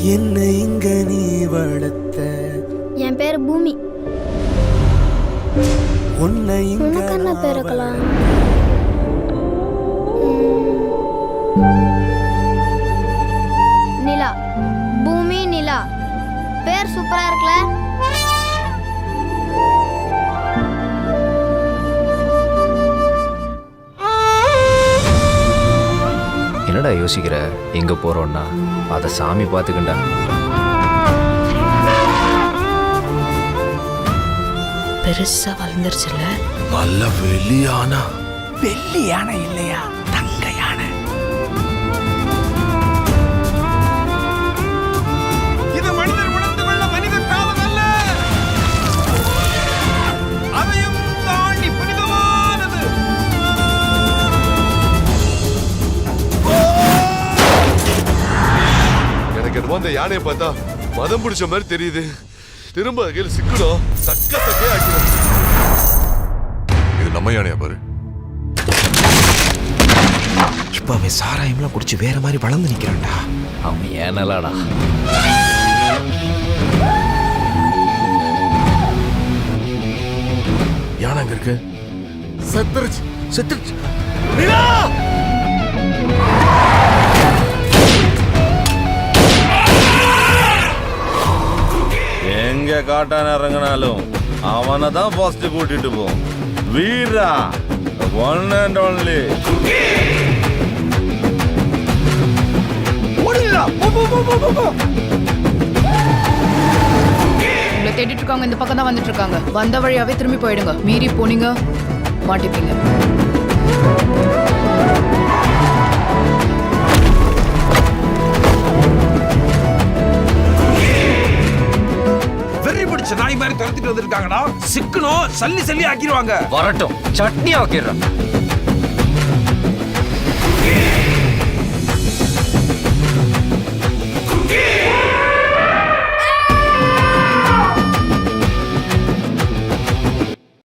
என்ன இங்க நீ வளர்த்த? என் பேர் பூமி. உன்னை இங்க உனக்கு என்ன பேர் இருக்கலாம்? நிலா. பூமி நிலா. பேர் சூப்பரா இருக்குல்ல? என்னடா யோசிக்கிற? எங்க போறோம்னா அத சாமி பாத்துக்கண்டா. பெருசா வளர்ந்துருச்சுல்ல. நல்ல வெள்ளியானா. வெள்ளி யானை இல்லையா, தங்க யானை. இது மனிதர் உணர்ந்து கொள்ள மனித காலம் அல்ல, அதையும் தாண்டி புனிதமானது. எனக்கு என்னமோ அந்த யானையை பார்த்தா மதம் பிடிச்ச மாதிரி தெரியுது. திரும்ப கையில் சிக்கணும், சக்கத்தக்கே ஆக்கிடும். இது நம்ம யானையா பாரு. இப்ப அவன் சாராயம்லாம் குடிச்சு வேற மாதிரி வளர்ந்து நிக்கிறான்டா. அவன் ஏனலாடா. யானை அங்க இருக்கு. செத்துருச்சு செத்துருச்சு. எங்க காட்டான இறங்கினாலும் அவனை தான் ஃபர்ஸ்ட் கூட்டிட்டு போ. வீரா, ஒன் அண்ட் ஒன்லி. உங்களை தேடிட்டு இருக்காங்க, இந்த பக்கம் தான் வந்துட்டு இருக்காங்க. வந்த வழியாவே திரும்பி போயிடுங்க. மீறி போனீங்க மாட்டிப்பீங்க. வெறி பிடிச்ச நாய் மாதிரி துரத்திட்டு வந்திருக்காங்கடா. சிக்கணும், சல்லி சல்லி ஆக்கிடுவாங்க. வரட்டும், சட்னி ஆக்கிடுறான்.